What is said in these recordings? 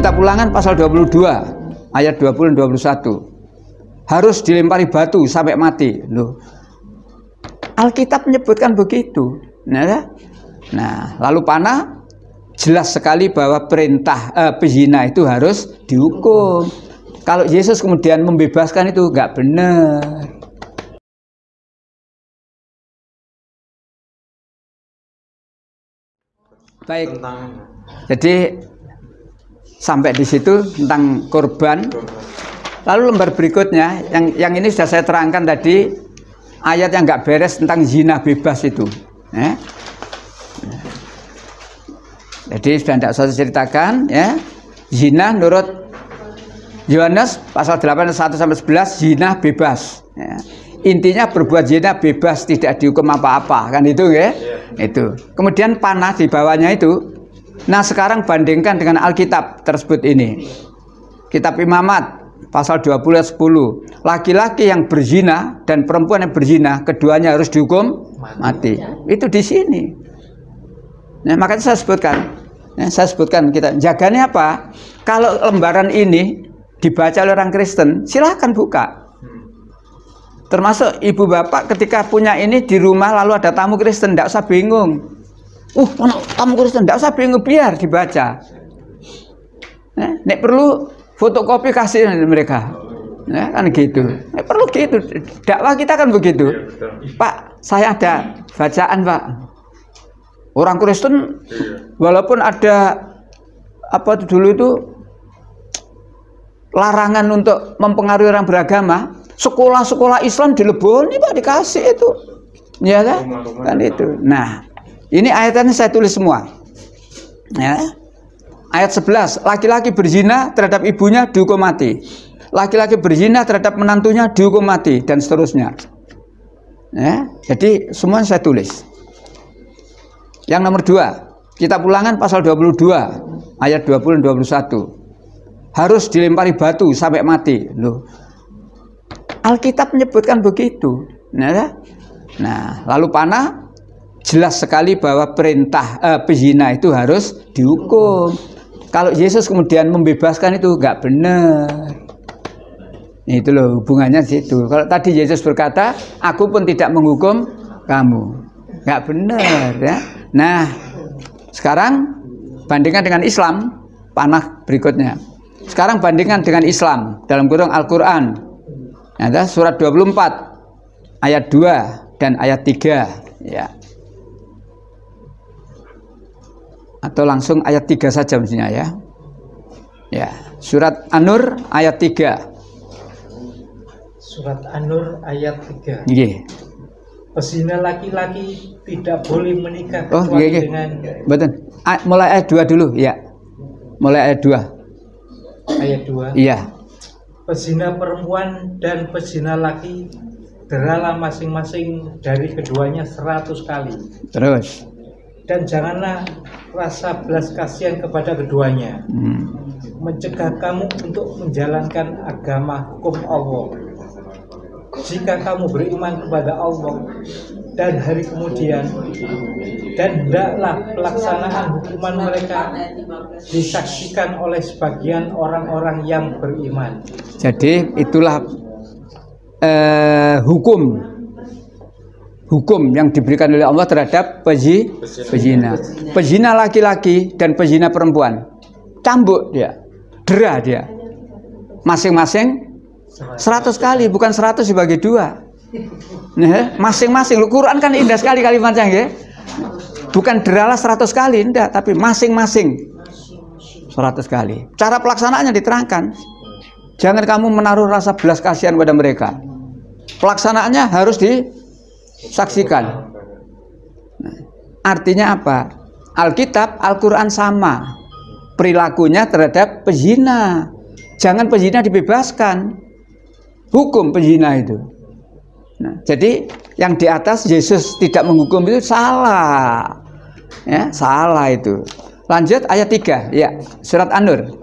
Kitab Ulangan pasal 22 ayat 20 dan 21. Harus dilempari batu sampai mati. Loh. Alkitab menyebutkan begitu. Nah, lalu panah jelas sekali bahwa perintah pezina itu harus dihukum. Kalau Yesus kemudian membebaskan itu nggak benar. Baik. Jadi sampai di situ tentang korban. Lalu lembar berikutnya, yang ini sudah saya terangkan tadi, ayat yang nggak beres tentang zina bebas itu. Jadi sudah tidak usah ceritakan, ya. Zina menurut Yohanes pasal 8 1-11 zina bebas. Ya. Intinya berbuat zina bebas, tidak dihukum apa-apa, kan itu, ya? Itu. Kemudian panah di bawahnya itu. Nah sekarang bandingkan dengan Alkitab tersebut ini. Kitab Imamat pasal 20 ayat 10. Laki-laki yang berzina dan perempuan yang berzina, keduanya harus dihukum mati. Itu di sini. Nah, makanya saya sebutkan kita jaganya apa? Kalau lembaran ini dibaca oleh orang Kristen, silahkan buka. Termasuk ibu bapak ketika punya ini di rumah lalu ada tamu Kristen, tidak usah bingung. Tamu Kristen, tidak usah bingung, biar dibaca. Nek perlu fotokopi kasih mereka, ya, kan gitu. Perlu gitu. Dakwah kita kan begitu. Pak, saya ada bacaan, Pak. Orang Kristen, walaupun ada apa dulu itu larangan untuk mempengaruhi orang beragama, sekolah-sekolah Islam dileboni, Pak, dikasih itu, ya kan? Kan itu. Nah, ini ayatnya saya tulis semua, ya. Ayat 11, laki-laki berzina terhadap ibunya dihukum mati. Laki-laki berzina terhadap menantunya dihukum mati, dan seterusnya. Ya, jadi semua saya tulis. Yang nomor 2, Kitab Ulangan pasal 22 ayat 20 dan 21. Harus dilempari batu sampai mati. Loh. Alkitab menyebutkan begitu. Nah, lalu panah jelas sekali bahwa perintah pezina itu harus dihukum. Kalau Yesus kemudian membebaskan itu nggak benar. Itu loh hubungannya situ. Kalau tadi Yesus berkata, aku pun tidak menghukum kamu, nggak benar, ya. Nah, sekarang bandingkan dengan Islam, panah berikutnya. Sekarang bandingkan dengan Islam dalam kurung Al-Quran. Ada surat 24 ayat 2 dan ayat 3, ya. Atau langsung ayat 3 saja mestinya, ya. Ya, surat An-Nur ayat 3. Surat An-Nur ayat 3. Nggih. Pezina laki-laki tidak boleh menikah kecuali dengan betul. Mulai ayat 2 dulu, ya. Mulai ayat 2. Ayat 2. Iya. Pezina perempuan dan pezina laki deralah masing-masing dari keduanya 100 kali. Terus. Dan janganlah rasa belas kasihan kepada keduanya, mencegah kamu untuk menjalankan agama hukum Allah. Jika kamu beriman kepada Allah dan hari kemudian, dan hendaklah pelaksanaan hukuman mereka disaksikan oleh sebagian orang-orang yang beriman. Jadi itulah hukum yang diberikan oleh Allah terhadap pezina. Pezina laki-laki dan pezina perempuan. Cambuk dia, dera dia. Masing-masing 100 kali, bukan 100 dibagi 2. Masing-masing. Quran kan indah sekali kalimatnya, ya. Bukan deralah 100 kali, enggak, tapi masing-masing 100 kali. Cara pelaksanaannya diterangkan. Jangan kamu menaruh rasa belas kasihan pada mereka. Pelaksanaannya harus disaksikan. Nah, artinya apa? Alkitab, Al-Quran sama perilakunya terhadap pezina. Jangan pezina dibebaskan. Hukum pezina itu. Nah, jadi yang di atas Yesus tidak menghukum itu salah. Ya, salah itu. Lanjut ayat 3, ya, surat An-Nur.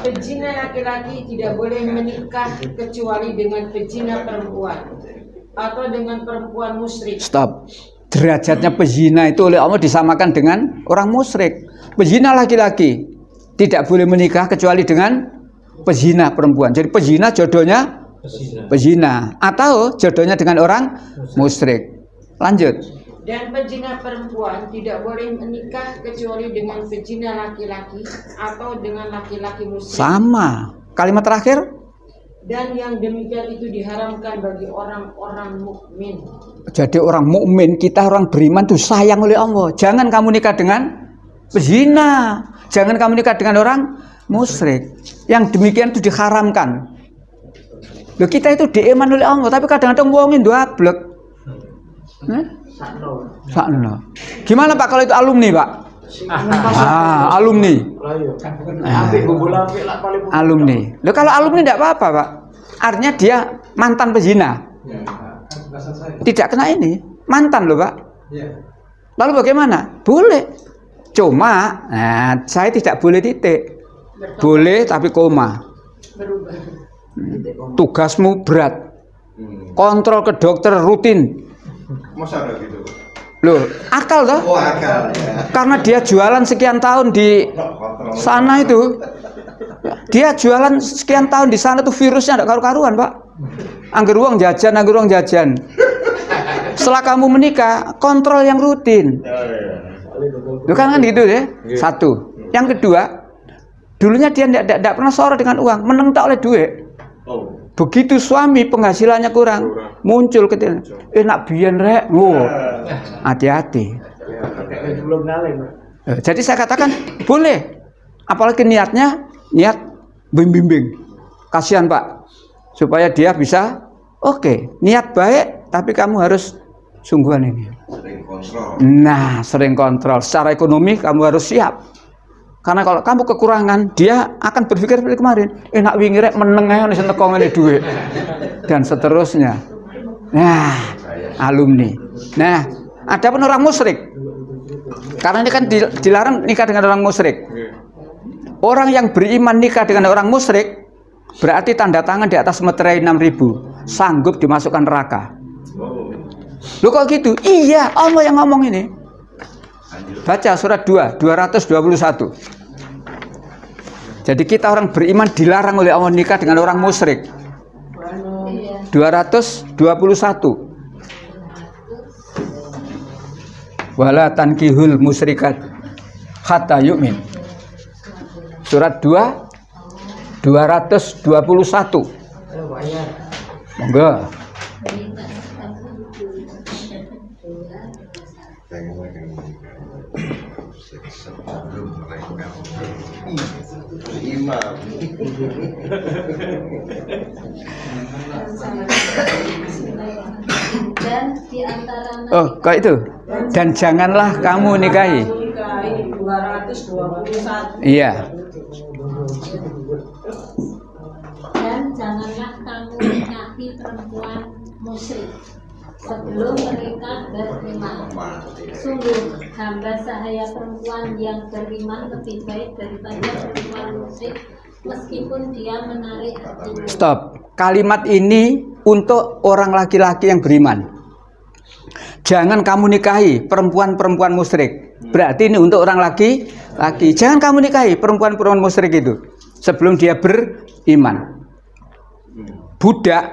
Pezina laki-laki tidak boleh menikah kecuali dengan pezina perempuan atau dengan perempuan musyrik. Stop. Derajatnya pezina itu oleh Allah disamakan dengan orang musyrik. pezina laki-laki tidak boleh menikah kecuali dengan pezina perempuan. Jadi pezina jodohnya pezina atau jodohnya dengan orang musyrik. Lanjut. Dan pezina perempuan tidak boleh menikah kecuali dengan pezina laki-laki atau dengan laki-laki musyrik. Sama. Kalimat terakhir. Dan yang demikian itu diharamkan bagi orang-orang mukmin. Jadi orang mukmin, kita orang beriman tuh sayang oleh Allah. Jangan kamu nikah dengan pezina. Jangan kamu nikah dengan orang musyrik. Yang demikian itu diharamkan. Loh, kita itu diiman oleh Allah, tapi kadang-kadang wongin duablek. Sakno. Gimana Pak kalau itu alumni, Pak? Alumni. Alumni. Loh, kalau alumni tidak apa-apa, Pak. Artinya dia mantan pezina. Tidak kena ini. Mantan loh, Pak. Lalu bagaimana? Boleh. Cuma, saya tidak boleh titik. Boleh tapi koma. Tugasmu berat. Kontrol ke dokter rutin. Masa ada gitu? Loh, akal toh? Oh, akal ya. Karena dia jualan sekian tahun di sana itu. Dia jualan sekian tahun di sana tuh virusnya ada karu-karuan, Pak. Angger uang jajan, angger uang jajan. Setelah kamu menikah, kontrol yang rutin. Itu kan gitu ya. Satu. Yang kedua, dulunya dia tidak pernah soro dengan uang, meneng tak oleh duit. Begitu suami penghasilannya kurang, muncul ketika enak biyen rek, hati-hati. Jadi saya katakan boleh, apalagi niatnya niat bimbing. Kasihan Pak, supaya dia bisa oke, niat baik, tapi kamu harus sungguhan ini. Nah, sering kontrol. Secara ekonomi kamu harus siap. Karena kalau kamu kekurangan, dia akan berpikir seperti kemarin. Enak wingi rek meneng ae nek teko ngene dhuwit. Dan seterusnya. Nah, alumni. Nah, adapun orang musyrik. Karena ini kan dilarang nikah dengan orang musyrik. Orang yang beriman nikah dengan orang musyrik berarti tanda tangan di atas meterai 6.000, sanggup dimasukkan neraka. Loh kok gitu? Iya, Allah yang ngomong ini. Baca surat 2, 221. Jadi kita orang beriman dilarang oleh Allah nikah dengan orang musyrik. 221. Wala tankihul musyrikat hatta yu'min. Surat 2, 221. Monggo. Oh, kok itu? Dan janganlah kamu nikahi. 221. Iya. Dan janganlah kamu nikahi perempuan musyrik sebelum mereka beriman. Sungguh hamba sahaya perempuan yang beriman lebih baik daripada perempuan musyrik meskipun dia menarik hatinya. Stop. Kalimat ini untuk orang laki-laki yang beriman. Jangan kamu nikahi perempuan-perempuan musyrik. Berarti ini untuk orang laki-laki. Jangan kamu nikahi perempuan-perempuan musyrik itu sebelum dia beriman. Budak,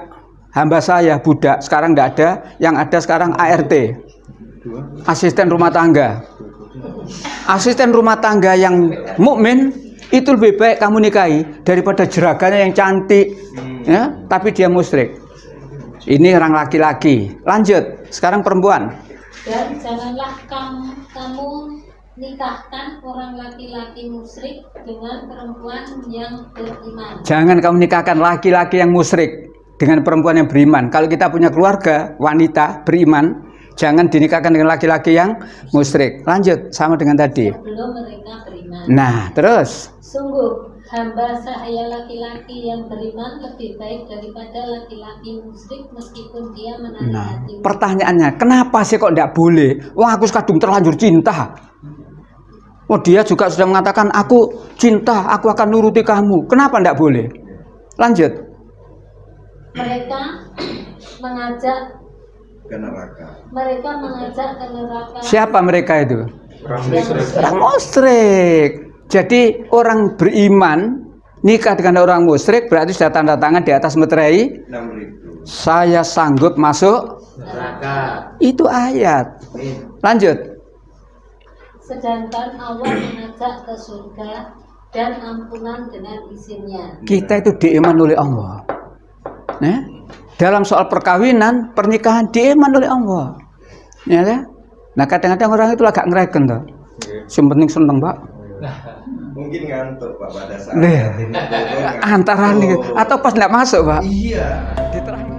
hamba saya budak, sekarang tidak ada. Yang ada sekarang ART, asisten rumah tangga. Asisten rumah tangga yang mukmin itu lebih baik kamu nikahi daripada jeragannya yang cantik, ya, tapi dia musyrik. Ini orang laki-laki. Lanjut, sekarang perempuan. Dan janganlah kamu nikahkan orang laki-laki musyrik dengan perempuan yang beriman. Jangan kamu nikahkan laki-laki yang musyrik dengan perempuan yang beriman. Kalau kita punya keluarga wanita beriman, jangan dinikahkan dengan laki-laki yang musyrik. Lanjut, sama dengan tadi. Sebelum mereka beriman. Nah, terus. Sungguh hamba sahaya laki-laki yang beriman lebih baik daripada laki-laki musyrik meskipun dia menarik hati. Pertanyaannya, kenapa sih kok tidak boleh? Wah, aku kadung terlanjur cinta. Oh, dia juga sudah mengatakan aku cinta, aku akan nuruti kamu. Kenapa tidak boleh? Lanjut. Mereka mengajak ke neraka. Mereka mengajak ke neraka. Siapa mereka itu? Orang musyrik. Jadi orang beriman nikah dengan orang musyrik berarti sudah tanda tangan di atas meterai 6.000. saya sanggup masuk neraka. itu ayat. Lanjut. Sedangkan Allah mengajak ke surga dan ampunan dengan izinnya. Kita itu diiman oleh Allah. Nah, dalam soal perkawinan, pernikahan diiman oleh Allah. Ya, kan? Nah kadang-kadang orang itu agak ngereken tuh. Yang penting seneng, Pak. Mungkin ngantuk Pak pada saat Nih, antara nih Oh. atau pas nggak masuk, Pak. Iya. Diterang-